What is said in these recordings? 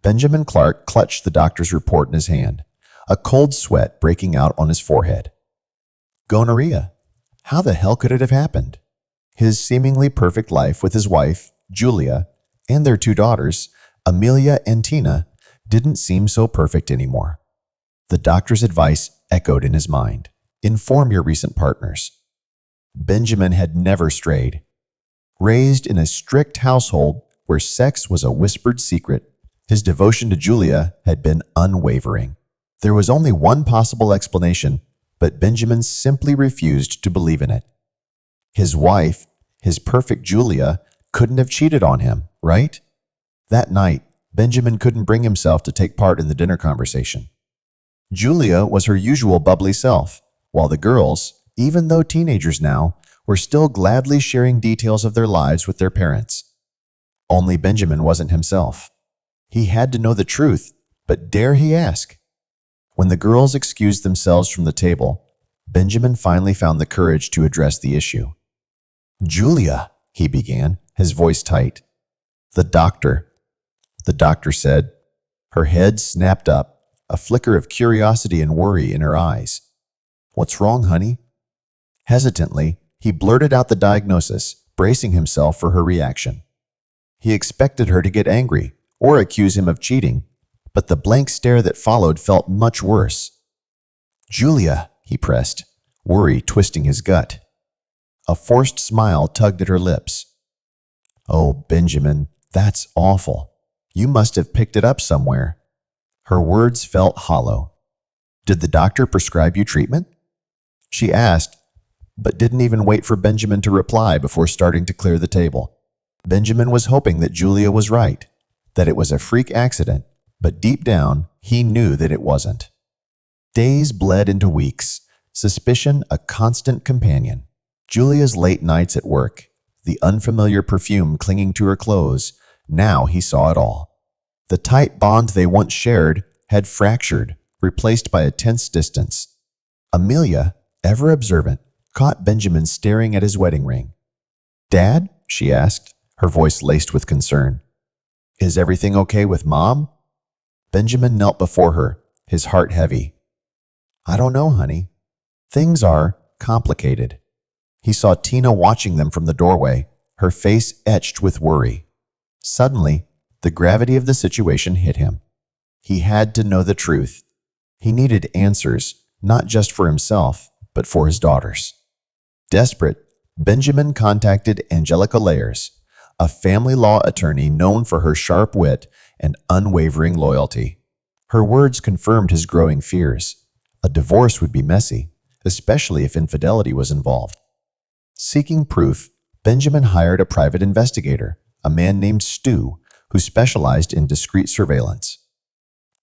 Benjamin Clark clutched the doctor's report in his hand, a cold sweat breaking out on his forehead. Gonorrhea. How the hell could it have happened? His seemingly perfect life with his wife, Julia, and their two daughters, Amelia and Tina, didn't seem so perfect anymore. The doctor's advice echoed in his mind. Inform your recent partners. Benjamin had never strayed. Raised in a strict household where sex was a whispered secret, his devotion to Julia had been unwavering. There was only one possible explanation, but Benjamin simply refused to believe in it. His wife, his perfect Julia, couldn't have cheated on him, right? That night, Benjamin couldn't bring himself to take part in the dinner conversation. Julia was her usual bubbly self, while the girls, even though teenagers now, were still gladly sharing details of their lives with their parents. Only Benjamin wasn't himself. He had to know the truth, but dare he ask? When the girls excused themselves from the table, Benjamin finally found the courage to address the issue. "Julia," he began, his voice tight. The doctor said. Her head snapped up, a flicker of curiosity and worry in her eyes. "What's wrong, honey?" Hesitantly, he blurted out the diagnosis, bracing himself for her reaction. He expected her to get angry or accuse him of cheating, but the blank stare that followed felt much worse. "Julia," he pressed, worry twisting his gut. A forced smile tugged at her lips. "Oh, Benjamin, that's awful. You must have picked it up somewhere." Her words felt hollow. "Did the doctor prescribe you treatment?" She asked, but didn't even wait for Benjamin to reply before starting to clear the table. Benjamin was hoping that Julia was right, that it was a freak accident, but deep down, he knew that it wasn't. Days bled into weeks, suspicion a constant companion. Julia's late nights at work, the unfamiliar perfume clinging to her clothes, now he saw it all. The tight bond they once shared had fractured, replaced by a tense distance. Amelia, ever observant, caught Benjamin staring at his wedding ring. "Dad?" she asked, her voice laced with concern. "Is everything okay with Mom?" Benjamin knelt before her, his heart heavy. "I don't know, honey. Things are complicated." He saw Tina watching them from the doorway, her face etched with worry. Suddenly, the gravity of the situation hit him. He had to know the truth. He needed answers, not just for himself, but for his daughters. Desperate, Benjamin contacted Angelica Layers, a family law attorney known for her sharp wit and unwavering loyalty. Her words confirmed his growing fears. A divorce would be messy, especially if infidelity was involved. Seeking proof, Benjamin hired a private investigator, a man named Stu, who specialized in discreet surveillance.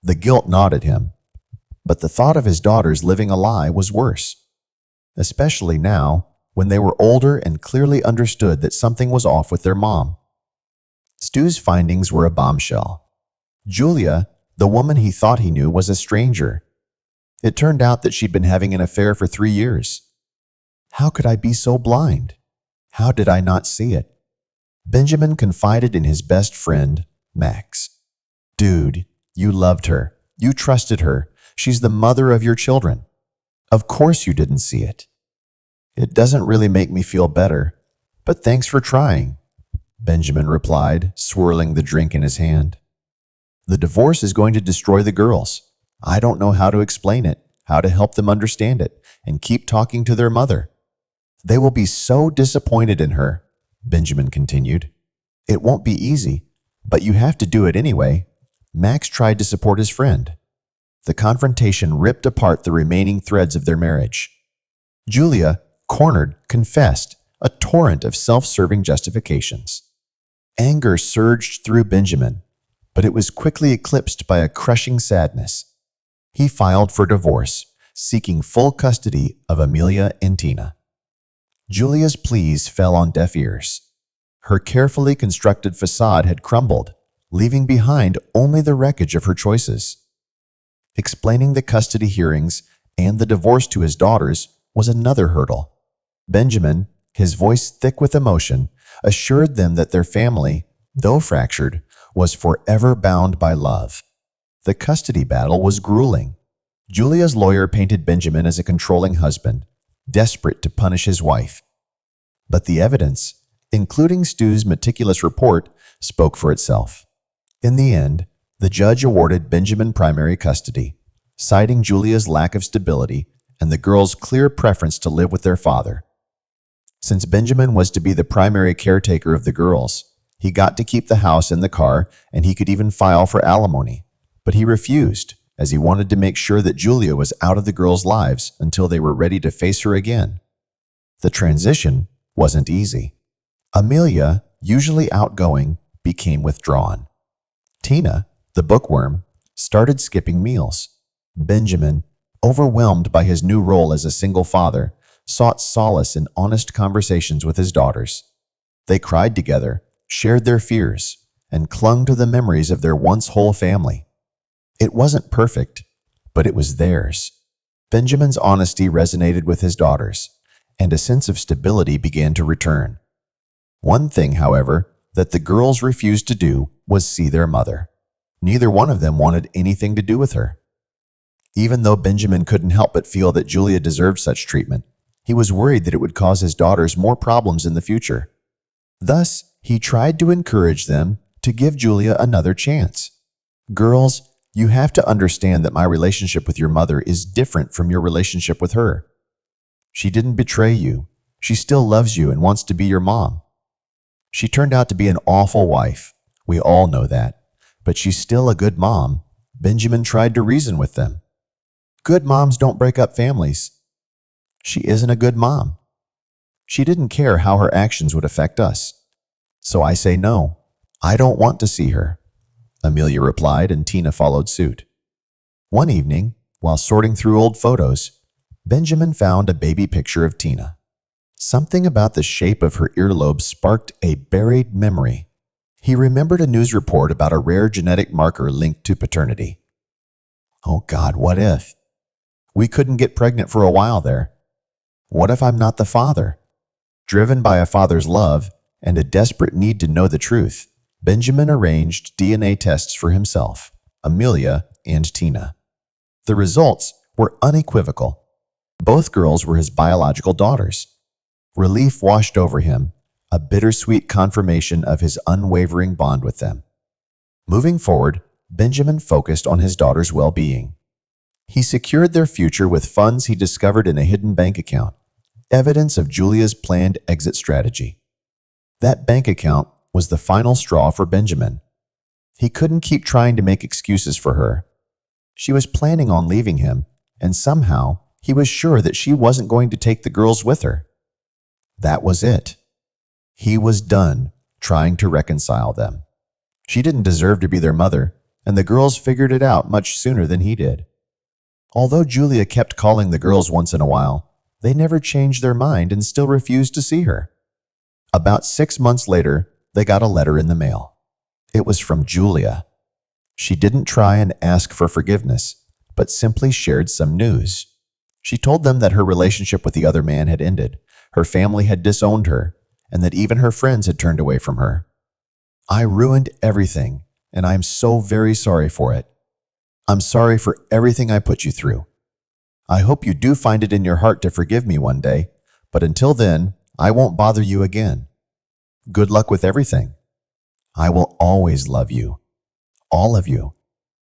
The guilt gnawed at him, but the thought of his daughters living a lie was worse, especially now when they were older and clearly understood that something was off with their mom. Stu's findings were a bombshell. Julia, the woman he thought he knew, was a stranger. It turned out that she'd been having an affair for 3 years. How could I be so blind? How did I not see it? Benjamin confided in his best friend, Max. "Dude, you loved her. You trusted her. She's the mother of your children. Of course you didn't see it." "It doesn't really make me feel better, but thanks for trying," Benjamin replied, swirling the drink in his hand. "The divorce is going to destroy the girls. I don't know how to explain it, how to help them understand it, and keep talking to their mother. They will be so disappointed in her," Benjamin continued. "It won't be easy, but you have to do it anyway." Max tried to support his friend. The confrontation ripped apart the remaining threads of their marriage. Julia, cornered, confessed, a torrent of self-serving justifications. Anger surged through Benjamin, but it was quickly eclipsed by a crushing sadness. He filed for divorce, seeking full custody of Amelia and Tina. Julia's pleas fell on deaf ears. Her carefully constructed facade had crumbled, leaving behind only the wreckage of her choices. Explaining the custody hearings and the divorce to his daughters was another hurdle. Benjamin, his voice thick with emotion, assured them that their family, though fractured, was forever bound by love. The custody battle was grueling. Julia's lawyer painted Benjamin as a controlling husband, desperate to punish his wife. But the evidence, including Stu's meticulous report, spoke for itself. In the end, the judge awarded Benjamin primary custody, citing Julia's lack of stability and the girls' clear preference to live with their father. Since Benjamin was to be the primary caretaker of the girls, he got to keep the house and the car, and he could even file for alimony. But he refused, as he wanted to make sure that Julia was out of the girls' lives until they were ready to face her again. The transition wasn't easy. Amelia, usually outgoing, became withdrawn. Tina, the bookworm, started skipping meals. Benjamin, overwhelmed by his new role as a single father, sought solace in honest conversations with his daughters. They cried together, shared their fears, and clung to the memories of their once whole family. It wasn't perfect, but it was theirs. Benjamin's honesty resonated with his daughters, and a sense of stability began to return. One thing, however, that the girls refused to do was see their mother. Neither one of them wanted anything to do with her. Even though Benjamin couldn't help but feel that Julia deserved such treatment, he was worried that it would cause his daughters more problems in the future. Thus, he tried to encourage them to give Julia another chance. Girls, you have to understand that my relationship with your mother is different from your relationship with her. She didn't betray you. She still loves you and wants to be your mom. She turned out to be an awful wife. We all know that. But she's still a good mom. Benjamin tried to reason with them. Good moms don't break up families. She isn't a good mom. She didn't care how her actions would affect us. So I say no. I don't want to see her. Amelia replied, and Tina followed suit. One evening, while sorting through old photos, Benjamin found a baby picture of Tina. Something about the shape of her earlobe sparked a buried memory. He remembered a news report about a rare genetic marker linked to paternity. Oh God, what if? We couldn't get pregnant for a while there. What if I'm not the father? Driven by a father's love and a desperate need to know the truth, Benjamin arranged DNA tests for himself, Amelia, and Tina. The results were unequivocal. Both girls were his biological daughters. Relief washed over him, a bittersweet confirmation of his unwavering bond with them. Moving forward, Benjamin focused on his daughters' well-being. He secured their future with funds he discovered in a hidden bank account, evidence of Julia's planned exit strategy. That bank account was the final straw for Benjamin. He couldn't keep trying to make excuses for her. She was planning on leaving him, and somehow he was sure that she wasn't going to take the girls with her. That was it. He was done trying to reconcile them. She didn't deserve to be their mother, and the girls figured it out much sooner than he did. Although Julia kept calling the girls once in a while, they never changed their mind and still refused to see her. About 6 months later, they got a letter in the mail. It was from Julia. She didn't try and ask for forgiveness, but simply shared some news. She told them that her relationship with the other man had ended, her family had disowned her, and that even her friends had turned away from her. I ruined everything, and I'm so very sorry for it. I'm sorry for everything I put you through. I hope you do find it in your heart to forgive me one day, but until then, I won't bother you again. Good luck with everything. I will always love you. All of you.